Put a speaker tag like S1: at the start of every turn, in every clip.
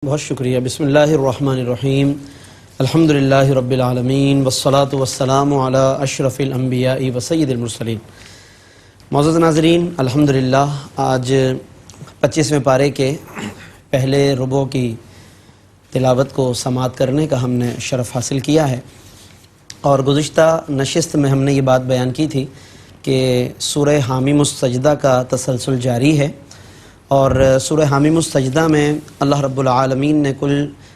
S1: بہت شکریہ۔ بسم اللہ الرحمن الرحیم، الحمدللہ رب العالمین والصلاة والسلام علی اشرف الانبیاء و سید المرسلین۔ معزز ناظرین، الحمدللہ آج 25ویں پارے کے پہلے ربع کی تلاوت کو سماعت کرنے کا ہم نے شرف حاصل کیا ہے، اور گزشتہ نشست میں ہم نے یہ بات بیان کی تھی کہ سورہ حامیم السجدہ کا تسلسل جاری ہے، اور سورہ حامیم السجدہ میں اللہ رب العالمین نے کل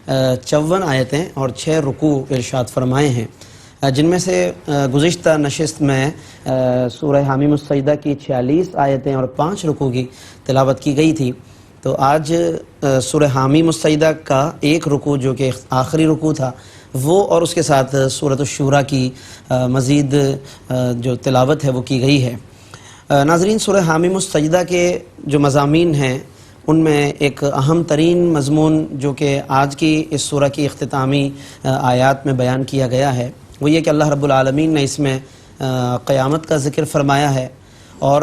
S1: 54 آیتیں اور 6 رکوع ارشاد فرمائے ہیں، جن میں سے گزشتہ نشست میں سورہ حامیم السجدہ کی 46 آیتیں اور 5 رکوع کی تلاوت کی گئی تھی۔ تو آج سورہ حامیم السجدہ کا ایک رکوع جو کہ آخری رکوع تھا وہ، اور اس کے ساتھ سورۃ الشورى کی مزید جو تلاوت ہے وہ کی گئی ہے۔ ناظرین، سورہ حامیم السجدہ کے جو مضامین ہیں ان میں ایک اہم ترین مضمون جو کہ آج کی اس سورہ کی اختتامی آیات میں بیان کیا گیا ہے وہ یہ کہ اللہ رب العالمین نے اس میں قیامت کا ذکر فرمایا ہے، اور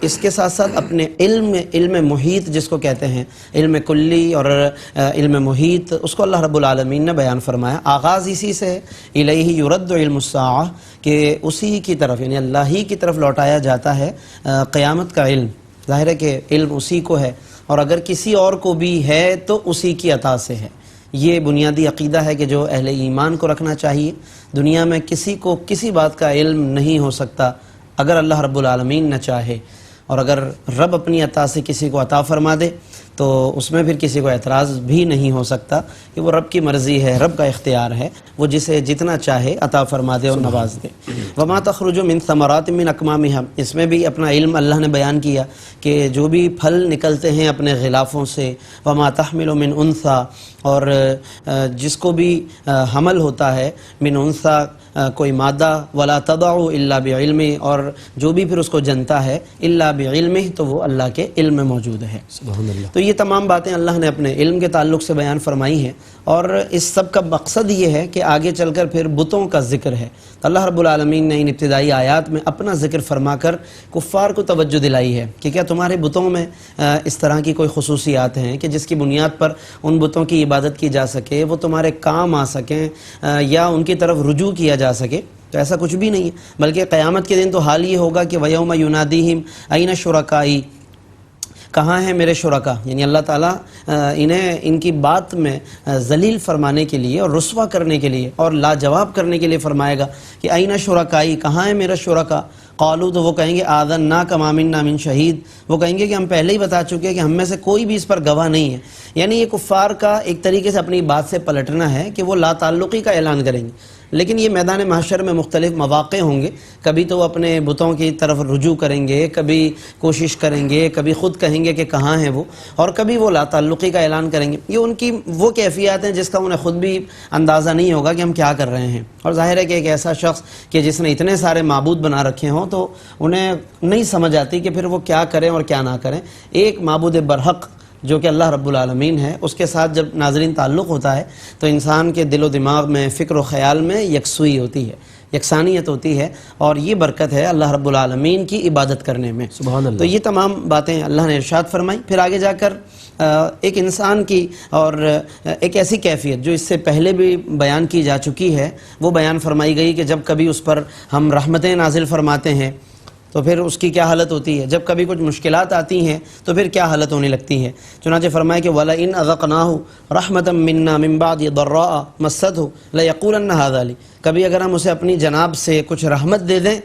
S1: اس کے ساتھ ساتھ اپنے علم محیط جس کو کہتے ہیں، علم کلی اور علم محیط، اس کو اللہ رب العالمین نے بیان فرمایا۔ آغاز اسی سے ہے، الیہ یرد علم الساعہ، کہ اسی کی طرف یعنی اللہ ہی کی طرف لوٹایا جاتا ہے قیامت کا علم۔ ظاہر ہے کہ علم اسی کو ہے، اور اگر کسی اور کو بھی ہے تو اسی کی عطا سے ہے۔ یہ بنیادی عقیدہ ہے کہ جو اہل ایمان کو رکھنا چاہیے۔ دنیا میں کسی کو کسی بات کا علم نہیں ہو سکتا اگر اللہ رب العالمین نہ چاہے، اور اگر رب اپنی عطا سے کسی کو عطا فرما دے تو اس میں پھر کسی کو اعتراض بھی نہیں ہو سکتا، کہ وہ رب کی مرضی ہے، رب کا اختیار ہے، وہ جسے جتنا چاہے عطا فرما دے اور نواز دے۔ وما تخرج من ثمرات من اکمامها، اس میں بھی اپنا علم اللہ نے بیان کیا کہ جو بھی پھل نکلتے ہیں اپنے غلافوں سے، وما تحمل من انثى، اور جس کو بھی حمل ہوتا ہے، من انثى کوئی مادہ، ولا تضع الا بعلم، اور جو بھی پھر اس کو جنتا ہے الا بعلم، تو وہ اللہ کے علم میں موجود ہے۔ سبحان اللہ۔ تو یہ تمام باتیں اللہ نے اپنے علم کے تعلق سے بیان فرمائی ہیں، اور اس سب کا مقصد یہ ہے کہ آگے چل کر پھر بتوں کا ذکر ہے۔ تو اللہ رب العالمین نے ان ابتدائی آیات میں اپنا ذکر فرما کر کفار کو توجہ دلائی ہے کہ کیا تمہارے بتوں میں اس طرح کی کوئی خصوصیات ہیں کہ جس کی بنیاد پر ان بتوں کی عبادت کی جا سکے، وہ تمہارے کام آ سکیں یا ان کی طرف رجوع کیا جا سکے؟ تو ایسا کچھ بھی نہیں ہے، بلکہ قیامت کے دن تو حال یہ ہوگا کہ وَيَوْمَ يُنَادِيهِمْ أَيْنَ شُرَكَائِي، کہاں ہیں میرے شرکا، یعنی اللہ تعالیٰ انہیں ان کی بات میں ذلیل فرمانے کے لیے اور رسوا کرنے کے لیے اور لاجواب کرنے کے لیے فرمائے گا کہ أَيْنَ شُرَكَائِي، کہاں ہے میرا شرکا؟ قالوا، تو وہ کہیں گے آذَنَّاكَ مَا مِنَّا مِن شہید، وہ کہیں گے کہ ہم پہلے ہی بتا چکے کہ ہم میں سے کوئی بھی اس پر گواہ نہیں ہے۔ یعنی یہ کفار کا ایک طریقے سے اپنی بات سے پلٹنا ہے کہ وہ لا تعلقی کا اعلان کریں گے، لیکن یہ میدان محشر میں مختلف مواقع ہوں گے، کبھی تو وہ اپنے بتوں کی طرف رجوع کریں گے، کبھی کوشش کریں گے، کبھی خود کہیں گے کہ کہاں ہیں وہ، اور کبھی وہ لا تعلقی کا اعلان کریں گے۔ یہ ان کی وہ کیفیات ہیں جس کا انہیں خود بھی اندازہ نہیں ہوگا کہ ہم کیا کر رہے ہیں، اور ظاہر ہے کہ ایک ایسا شخص کہ جس نے اتنے سارے معبود بنا رکھے ہوں تو انہیں نہیں سمجھ آتی کہ پھر وہ کیا کریں اور کیا نہ کریں۔ ایک معبود برحق جو کہ اللہ رب العالمین ہے، اس کے ساتھ جب ناظرین تعلق ہوتا ہے تو انسان کے دل و دماغ میں، فکر و خیال میں یکسوئی ہوتی ہے، یکسانیت ہوتی ہے، اور یہ برکت ہے اللہ رب العالمین کی عبادت کرنے میں۔ سبحان اللہ۔ تو یہ تمام باتیں اللہ نے ارشاد فرمائی۔ پھر آگے جا کر ایک انسان کی اور ایک ایسی کیفیت جو اس سے پہلے بھی بیان کی جا چکی ہے وہ بیان فرمائی گئی کہ جب کبھی اس پر ہم رحمتیں نازل فرماتے ہیں تو پھر اس کی کیا حالت ہوتی ہے، جب کبھی کچھ مشکلات آتی ہیں تو پھر کیا حالت ہونے لگتی ہے۔ چنانچہ فرمایا کہ وَلَئِنْ أَذَقْنَاهُ رَحْمَةً مِنَّا مِن بَعْدِ ضَرَّاءَ مَسَّتْهُ لَيَقُولَنَّ هَذَا لِي، کبھی اگر ہم اسے اپنی جناب سے کچھ رحمت دے دیں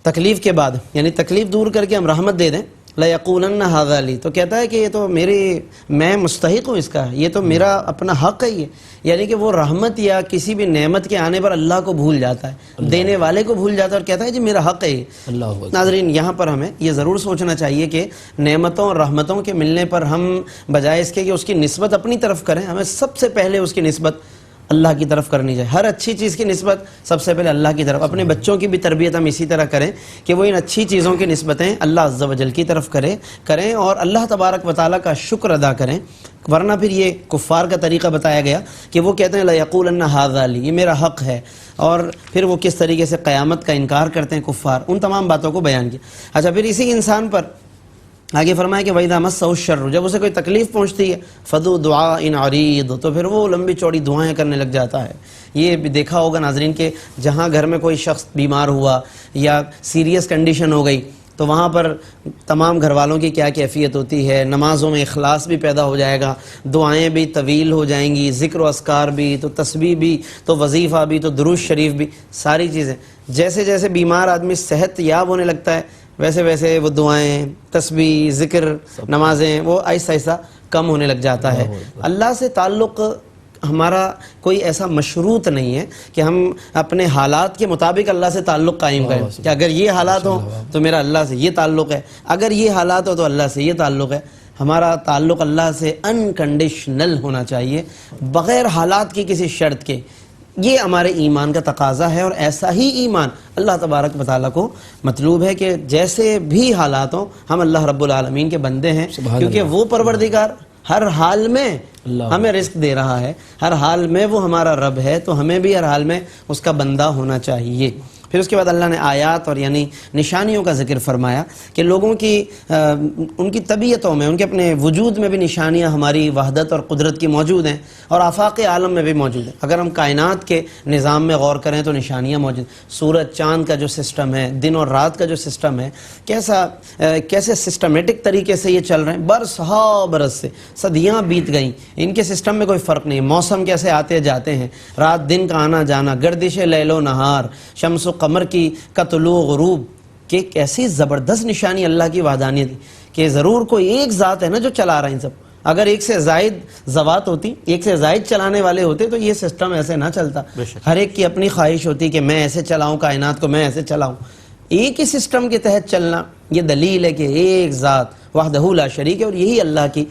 S1: تکلیف کے بعد، یعنی تکلیف دور کر کے ہم رحمت دے دیں، لَيَقُولَنَّ هَذَا لِي، تو کہتا ہے کہ یہ تو میں مستحق ہوں اس کا، یہ تو میرا اپنا حق ہے یہ، یعنی کہ وہ رحمت یا کسی بھی نعمت کے آنے پر اللہ کو بھول جاتا ہے، دینے والے کو بھول جاتا ہے، اور کہتا ہے جی میرا حق ہے یہ۔ ناظرین، یہاں پر ہمیں یہ ضرور سوچنا چاہیے کہ نعمتوں اور رحمتوں کے ملنے پر ہم بجائے اس کے کہ اس کی نسبت اپنی طرف کریں، ہمیں سب سے پہلے اس کی نسبت اللہ کی طرف کرنی چاہیے۔ ہر اچھی چیز کی نسبت سب سے پہلے اللہ کی طرف۔ اپنے بچوں کی بھی تربیت ہم اسی طرح کریں کہ وہ ان اچھی چیزوں کی نسبتیں اللہ عز و جل کی طرف کریں اور اللہ تبارک و تعالیٰ کا شکر ادا کریں، ورنہ پھر یہ کفار کا طریقہ بتایا گیا کہ وہ کہتے ہیں لَيَقُولَنَّ هَذَا لِي، یہ میرا حق ہے، اور پھر وہ کس طریقے سے قیامت کا انکار کرتے ہیں کفار۔ ان تمام باتوں کو بیان کیا۔ اچھا، پھر اسی انسان پر آگے فرمایا کہ وَإِذَا مَسَّهُ الشَّرُّ، جب اسے کوئی تکلیف پہنچتی ہے فَذُو دُعَاءٍ عَرِيضٍ، تو پھر وہ لمبی چوڑی دعائیں کرنے لگ جاتا ہے۔ یہ بھی دیکھا ہوگا ناظرین کہ جہاں گھر میں کوئی شخص بیمار ہوا یا سیریس کنڈیشن ہو گئی تو وہاں پر تمام گھر والوں کی کیا کیفیت ہوتی ہے، نمازوں میں اخلاص بھی پیدا ہو جائے گا، دعائیں بھی طویل ہو جائیں گی، ذکر و اذکار بھی، تو تسبیح بھی، تو وظیفہ بھی، تو درود شریف بھی، ساری چیزیں۔ جیسے جیسے بیمار آدمی صحت یاب ہونے لگتا ہے ویسے ویسے وہ دعائیں، تسبیح، ذکر، نمازیں وہ آہستہ آہستہ کم ہونے لگ جاتا ہے۔ اللہ سے تعلق ہمارا کوئی ایسا مشروط نہیں ہے کہ ہم اپنے حالات کے مطابق اللہ سے تعلق قائم کریں کہ اگر یہ حالات ہوں تو میرا اللہ سے یہ تعلق ہے، اگر یہ حالات ہو تو اللہ سے یہ تعلق ہے۔ ہمارا تعلق اللہ سے انکنڈیشنل ہونا چاہیے، بغیر حالات کی کسی شرط کے۔ یہ ہمارے ایمان کا تقاضا ہے، اور ایسا ہی ایمان اللہ تبارک و تعالیٰ کو مطلوب ہے کہ جیسے بھی حالات ہوں ہم اللہ رب العالمین کے بندے ہیں، کیونکہ وہ پروردگار ہر حال میں ہمیں رزق دے رہا ہے، ہر حال میں وہ ہمارا رب ہے، تو ہمیں بھی ہر حال میں اس کا بندہ ہونا چاہیے۔ پھر اس کے بعد اللہ نے آیات اور یعنی نشانیوں کا ذکر فرمایا کہ لوگوں کی ان کی طبیعتوں میں، ان کے اپنے وجود میں بھی نشانیاں ہماری وحدت اور قدرت کی موجود ہیں، اور آفاق عالم میں بھی موجود ہیں۔ اگر ہم کائنات کے نظام میں غور کریں تو نشانیاں موجود ہیں۔ سورج چاند کا جو سسٹم ہے، دن اور رات کا جو سسٹم ہے، کیسے سسٹمیٹک طریقے سے یہ چل رہے ہیں، برس ہا برس سے صدیاں بیت گئیں، ان کے سسٹم میں کوئی فرق نہیں۔ موسم کیسے آتے جاتے ہیں، رات دن کا آنا جانا، گردش لیل و نہار، شمس و قمر کی کا طلوع غروب، کہ ایک ایسی زبردست نشانی اللہ کی وحدانیت کہ ضرور کوئی ایک ذات ہے نا جو چلا رہا ہے ان سب۔ اگر ایک سے زائد ذوات ہوتی، ایک سے زائد چلانے والے ہوتے تو یہ سسٹم ایسے نہ چلتا۔ ہر ایک کی اپنی خواہش ہوتی کہ میں ایسے چلاؤں کائنات کو، میں ایسے چلاؤں۔ ایک ہی سسٹم کے تحت چلنا یہ دلیل ہے کہ ایک ذات وحدہ لا شریک ہے، اور یہی اللہ کی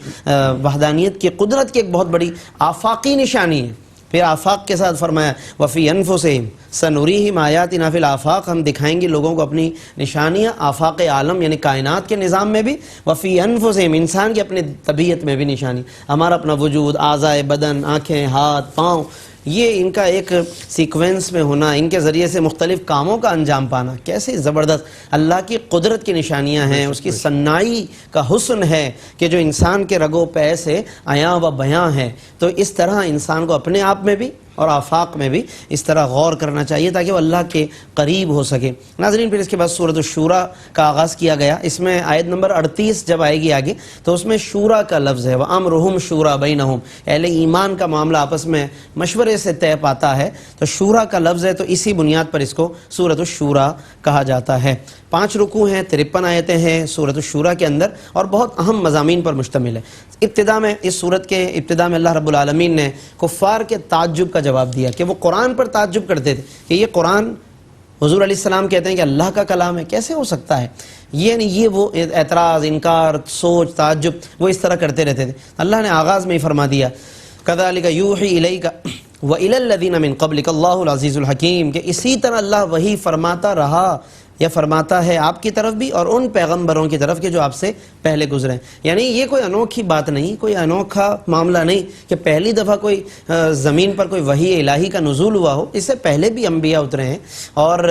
S1: وحدانیت کی قدرت کی ایک بہت بڑی آفاقی نشانی ہے۔ پھر آفاق کے ساتھ فرمایا وفی انفسہم سنریہم آیاتنا فی الآفاق، ہم دکھائیں گے لوگوں کو اپنی نشانیاں آفاق عالم یعنی کائنات کے نظام میں بھی، وفی انفسہم انسان کی اپنی طبیعت میں بھی نشانی، ہمارا اپنا وجود، اعضائے بدن، آنکھیں، ہاتھ، پاؤں، یہ ان کا ایک سیکوینس میں ہونا، ان کے ذریعے سے مختلف کاموں کا انجام پانا، کیسے زبردست اللہ کی قدرت کی نشانیاں ہیں، اس کی صنائی کا حسن ہے کہ جو انسان کے رگ و پے سے عیاں و بیاں ہے۔ تو اس طرح انسان کو اپنے آپ میں بھی اور آفاق میں بھی اس طرح غور کرنا چاہیے تاکہ وہ اللہ کے قریب ہو سکے۔ ناظرین، پھر اس کے بعد سورۃ الشورى کا آغاز کیا گیا۔ اس میں آیت نمبر 38 جب آئے گی آگے تو اس میں شورا کا لفظ ہے، وَأَمْرُهُمْ شُورَى بَيْنَهُمْ، اہل ایمان کا معاملہ آپس میں مشورے سے طے پاتا ہے، تو شورا کا لفظ ہے، تو اسی بنیاد پر اس کو سورۃ الشورى کہا جاتا ہے۔ 5 رکوع ہیں، 53 آیتیں ہیں سورۃ الشورى کے اندر، اور بہت اہم مضامین پر مشتمل ہے۔ ابتدا میں اس سورت کے ابتدا میں اللہ رب العالمین نے کفار کے تعجب کا جواب دیا کہ وہ قرآن پر تعجب کرتے تھے کہ یہ قرآن، حضور علیہ السلام کہتے ہیں کہ اللہ کا کلام ہے، کیسے ہو سکتا ہے؟ یہ وہ اعتراض، انکار، سوچ، تعجب وہ اس طرح کرتے رہتے تھے۔ اللہ نے آغاز میں ہی فرما دیا کذالک یوحی الیک وإلی الذین من قبلک اللہ العزیز الحکیم، کہ اسی طرح اللہ وحی فرماتا رہا یا فرماتا ہے آپ کی طرف بھی اور ان پیغمبروں کی طرف کہ جو آپ سے پہلے گزرے ہیں۔ یعنی یہ کوئی انوکھی بات نہیں، کوئی انوکھا معاملہ نہیں کہ پہلی دفعہ کوئی زمین پر کوئی وحی الہی کا نزول ہوا ہو، اس سے پہلے بھی انبیاء اترے ہیں، اور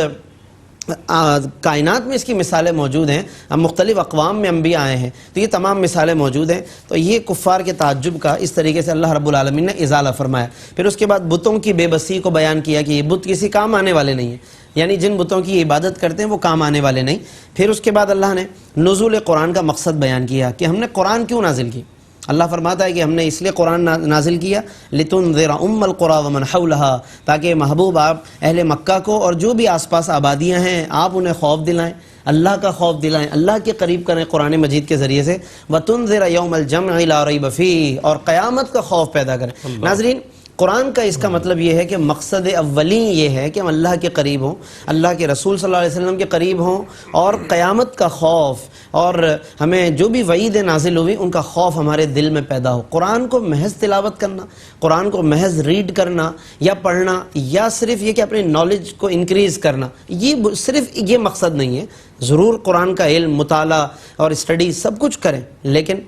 S1: کائنات میں اس کی مثالیں موجود ہیں، مختلف اقوام میں انبیاء آئے ہیں، تو یہ تمام مثالیں موجود ہیں۔ تو یہ کفار کے تعجب کا اس طریقے سے اللہ رب العالمین نے ازالہ فرمایا۔ پھر اس کے بعد بتوں کی بے بسی کو بیان کیا کہ یہ بت کسی کام آنے والے نہیں ہیں، یعنی جن بتوں کی عبادت کرتے ہیں وہ کام آنے والے نہیں۔ پھر اس کے بعد اللہ نے نزول قرآن کا مقصد بیان کیا کہ ہم نے قرآن کیوں نازل کی۔ اللہ فرماتا ہے کہ ہم نے اس لیے قرآن نازل کیا لِتُنذِرَ أُمَّ الْقُرَىٰ وَمَنْ حَوْلَهَا، تاکہ محبوب آپ اہل مکہ کو اور جو بھی آس پاس آبادیاں ہیں آپ انہیں خوف دلائیں، اللہ کا خوف دلائیں، اللہ کے قریب کریں قرآن مجید کے ذریعے سے، وَتُنذِرَ يَوْمَ الْجَمْعِ لَا رَيْبَ فِيهِ، اور قیامت کا خوف پیدا کریں۔ ناظرین، قرآن کا اس کا مطلب یہ ہے کہ مقصد اولین یہ ہے کہ ہم اللہ کے قریب ہوں، اللہ کے رسول صلی اللہ علیہ وسلم کے قریب ہوں، اور قیامت کا خوف اور ہمیں جو بھی وعیدیں نازل ہوئی ان کا خوف ہمارے دل میں پیدا ہو۔ قرآن کو محض تلاوت کرنا، قرآن کو محض ریڈ کرنا یا پڑھنا، یا صرف یہ کہ اپنی نالج کو انکریز کرنا، یہ صرف یہ مقصد نہیں ہے۔ ضرور قرآن کا علم، مطالعہ اور اسٹڈی سب کچھ کریں، لیکن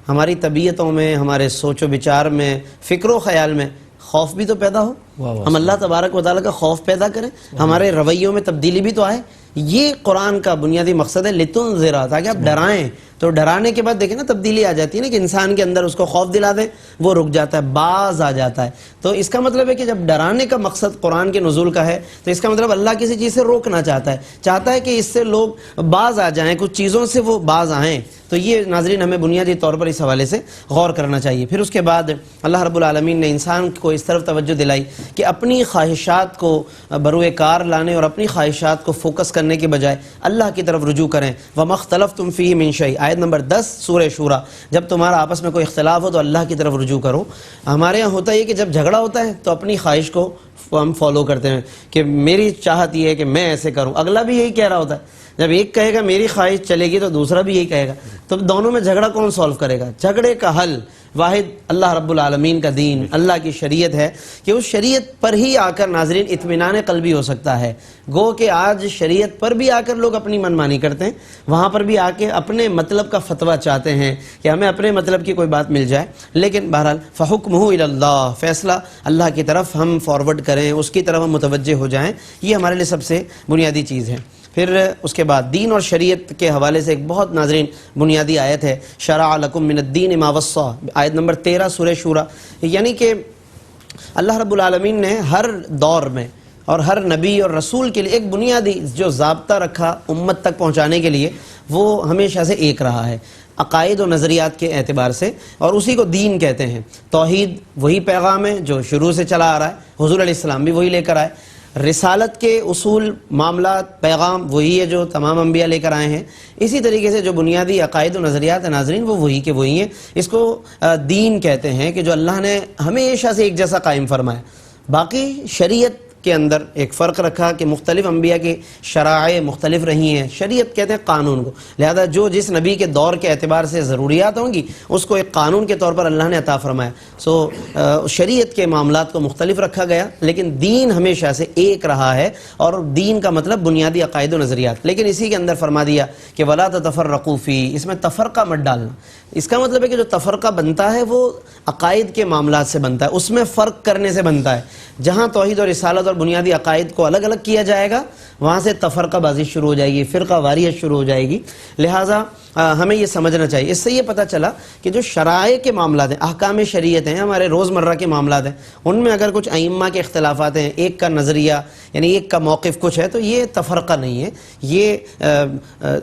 S1: ہماری طبیعتوں میں، ہمارے سوچ و بچار میں، فکر و خیال میں خوف بھی تو پیدا ہو۔ ہم اللہ تبارک و تعالیٰ کا خوف پیدا کریں، ہمارے رویوں میں تبدیلی بھی تو آئے. یہ قرآن کا بنیادی مقصد ہے، لتنذرا، تاکہ آپ ڈرائیں. تو ڈرانے کے بعد دیکھیں نا تبدیلی آ جاتی ہے نا، کہ انسان کے اندر اس کو خوف دلا دیں، وہ رک جاتا ہے، باز آ جاتا ہے. تو اس کا مطلب ہے کہ جب ڈرانے کا مقصد قرآن کے نزول کا ہے تو اس کا مطلب اللہ کسی چیز سے روکنا چاہتا ہے کہ اس سے لوگ باز آ جائیں، کچھ چیزوں سے وہ باز آئیں. تو یہ ناظرین ہمیں بنیادی طور پر اس حوالے سے غور کرنا چاہیے. پھر اس کے بعد اللہ رب العالمین نے انسان کو اس طرف توجہ دلائی کہ اپنی خواہشات کو بروئے کار لانے اور اپنی خواہشات کو فوکس کرنے کے بجائے اللہ کی طرف رجوع کریں. وَمَا اخْتَلَفْتُمْ فِيهِ مِنْ شَيْءٍ، آیت نمبر 10 سورہ شورى. جب تمہارا آپس میں کوئی اختلاف ہو تو اللہ کی طرف رجوع کرو. ہمارے یہاں ہوتا ہے کہ جب جھگڑا ہوتا ہے تو اپنی خواہش کو ہم فالو کرتے ہیں کہ میری چاہت یہ ہے کہ میں ایسے کروں، اگلا بھی یہی کہہ رہا ہوتا ہے. جب ایک کہے گا میری خواہش چلے گی تو دوسرا بھی یہی کہے گا، تو دونوں میں جھگڑا کون سولو کرے گا؟ جھگڑے کا حل واحد اللہ رب العالمین کا دین، اللہ کی شریعت ہے کہ اس شریعت پر ہی آ کر ناظرین اطمینان قلبی ہو سکتا ہے. گو کہ آج شریعت پر بھی آ کر لوگ اپنی منمانی کرتے ہیں، وہاں پر بھی آ کے اپنے مطلب کا فتویٰ چاہتے ہیں کہ ہمیں اپنے مطلب کی کوئی بات مل جائے. لیکن بہرحال فحکمہ الی اللہ، فیصلہ اللہ کی طرف ہم فارورڈ کریں، اس کی طرف ہم متوجہ ہو جائیں. یہ ہمارے لیے سب سے بنیادی چیز ہے. پھر اس کے بعد دین اور شریعت کے حوالے سے ایک بہت ناظرین بنیادی آیت ہے، شرع لکم من الدین ما وصی، آیت نمبر 13 سورہ شورى. یعنی کہ اللہ رب العالمین نے ہر دور میں اور ہر نبی اور رسول کے لیے ایک بنیادی جو ضابطہ رکھا امت تک پہنچانے کے لیے، وہ ہمیشہ سے ایک رہا ہے عقائد و نظریات کے اعتبار سے، اور اسی کو دین کہتے ہیں. توحید وہی پیغام ہے جو شروع سے چلا آ رہا ہے، حضور علیہ السلام بھی وہی لے کر آئے. رسالت کے اصول، معاملات، پیغام وہی ہے جو تمام انبیاء لے کر آئے ہیں. اسی طریقے سے جو بنیادی عقائد و نظریات ہیں ناظرین، وہ وہی کے وہی ہیں. اس کو دین کہتے ہیں کہ جو اللہ نے ہمیشہ سے ایک جیسا قائم فرمایا. باقی شریعت کے اندر ایک فرق رکھا کہ مختلف انبیاء کی شرائع مختلف رہی ہیں. شریعت کہتے ہیں قانون کو، لہذا جو جس نبی کے دور کے اعتبار سے ضروریات ہوں گی اس کو ایک قانون کے طور پر اللہ نے عطا فرمایا. شریعت کے معاملات کو مختلف رکھا گیا، لیکن دین ہمیشہ سے ایک رہا ہے، اور دین کا مطلب بنیادی عقائد و نظریات. لیکن اسی کے اندر فرما دیا کہ وَلَا تَتَفَرَّقُوا فِيهِ، اس میں تفرقہ مت ڈالنا. اس کا مطلب ہے کہ جو تفرقہ بنتا ہے وہ عقائد کے معاملات سے بنتا ہے، اس میں فرق کرنے سے بنتا ہے. جہاں توحید اور رسالت اور بنیادی عقائد کو الگ الگ کیا جائے گا، وہاں سے تفرقہ بازی شروع ہو جائے گی، فرقہ واریت شروع ہو جائے گی. لہٰذا ہمیں یہ سمجھنا چاہیے. اس سے یہ پتہ چلا کہ جو شرائع کے معاملات ہیں، احکام شریعت ہیں، ہمارے روزمرہ کے معاملات ہیں، ان میں اگر کچھ ائمہ کے اختلافات ہیں، ایک کا نظریہ یعنی ایک کا موقف کچھ ہے، تو یہ تفرقہ نہیں ہے. یہ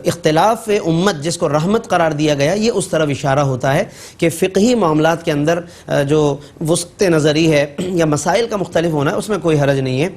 S1: اختلاف امت جس کو رحمت قرار دیا گیا، یہ اس طرف اشارہ ہوتا ہے کہ فقہی معاملات کے اندر جو وسط نظری ہے یا مسائل کا مختلف ہونا ہے، اس میں کوئی حرج نہیں ہے.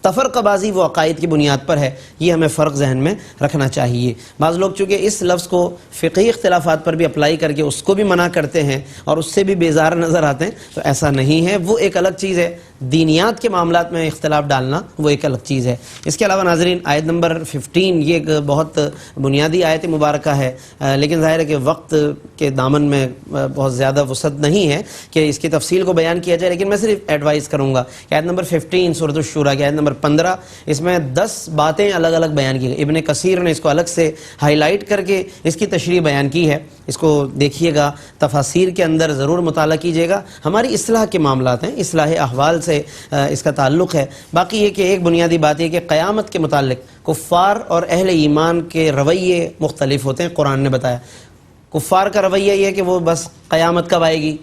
S1: تفرقہ بازی وہ عقائد کی بنیاد پر ہے، یہ ہمیں فرق ذہن میں رکھنا چاہیے. بعض لوگ چونکہ اس لفظ کو فقہی اختلافات پر بھی اپلائی کر کے اس کو بھی منع کرتے ہیں اور اس سے بھی بیزار نظر آتے ہیں، تو ایسا نہیں ہے. وہ ایک الگ چیز ہے. دینیات کے معاملات میں اختلاف ڈالنا وہ ایک الگ چیز ہے. اس کے علاوہ ناظرین آیت نمبر 15 یہ ایک بہت بنیادی آیت مبارکہ ہے، لیکن ظاہر ہے کہ وقت کے دامن میں بہت زیادہ وسعت نہیں ہے کہ اس کی تفصیل کو بیان کیا جائے. لیکن میں صرف ایڈوائز کروں گا کہ آیت نمبر 15 سورۃ الشورى کی آیت نمبر 15، اس میں 10 باتیں الگ الگ بیان کی گئی. ابن کثیر نے اس کو الگ سے ہائی لائٹ کر کے اس کی تشریح بیان کی ہے. اس کو دیکھیے گا، تفاسیر کے اندر ضرور مطالعہ کیجیے گا. ہماری اصلاح کے معاملات ہیں، اصلاح احوال سے اس کا تعلق ہے. باقی یہ کہ ایک بنیادی بات یہ کہ قیامت کے متعلق کفار اور اہل ایمان کے رویے مختلف ہوتے ہیں. قرآن نے بتایا کفار کا رویہ یہ ہے کہ وہ بس قیامت کب آئے گی،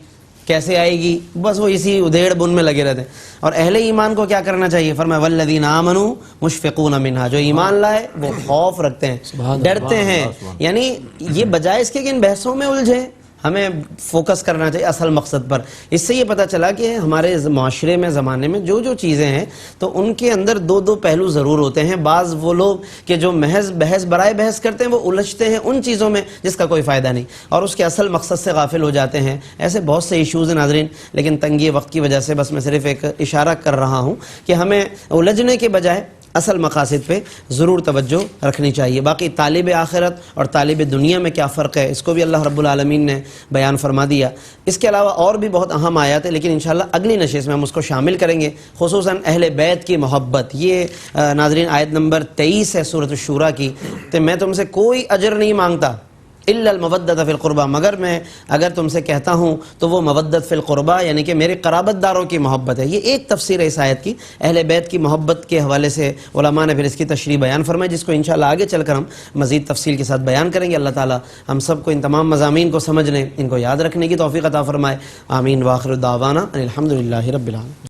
S1: کیسے آئے گی، بس وہ اسی ادھیڑ بن میں لگے رہتے ہیں. اور اہل ایمان کو کیا کرنا چاہیے؟ فرمایا والذین آمنوا مشفقون منہا، جو ایمان لائے وہ خوف رکھتے ہیں، ڈرتے ہیں. یعنی یہ بجائے اس کے کہ ان بحثوں میں الجھیں، ہمیں فوکس کرنا چاہیے اصل مقصد پر. اس سے یہ پتہ چلا کہ ہمارے معاشرے میں، زمانے میں جو چیزیں ہیں تو ان کے اندر دو پہلو ضرور ہوتے ہیں. بعض وہ لوگ کہ جو محض بحث برائے بحث کرتے ہیں، وہ الجھتے ہیں ان چیزوں میں جس کا کوئی فائدہ نہیں اور اس کے اصل مقصد سے غافل ہو جاتے ہیں. ایسے بہت سے ایشوز ہیں ناظرین، لیکن تنگی وقت کی وجہ سے بس میں صرف ایک اشارہ کر رہا ہوں کہ ہمیں الجھنے کے بجائے اصل مقاصد پہ ضرور توجہ رکھنی چاہیے. باقی طالب آخرت اور طالب دنیا میں کیا فرق ہے، اس کو بھی اللہ رب العالمین نے بیان فرما دیا. اس کے علاوہ اور بھی بہت اہم آیات ہیں، لیکن انشاءاللہ اگلی نشست میں ہم اس کو شامل کریں گے. خصوصاً اہل بیت کی محبت، یہ ناظرین آیت نمبر 23 ہے سورۃ الشورى کی. تو میں تم سے کوئی اجر نہیں مانگتا الا المودۃ فی القربہ، مگر میں اگر تم سے کہتا ہوں تو وہ مودت فی القربہ یعنی کہ میرے قرابت داروں کی محبت ہے۔ یہ ایک تفسیر ہے اس آیت کی، اہل بیت کی محبت کے حوالے سے علماء نے پھر اس کی تشریح بیان فرمائی، جس کو انشاءاللہ آگے چل کر ہم مزید تفصیل کے ساتھ بیان کریں گے۔ اللہ تعالی ہم سب کو ان تمام مضامین کو سمجھنے، ان کو یاد رکھنے کی توفیق عطا فرمائے۔ آمین۔ وآخر دعوانا ان الحمد للہ رب العالمین۔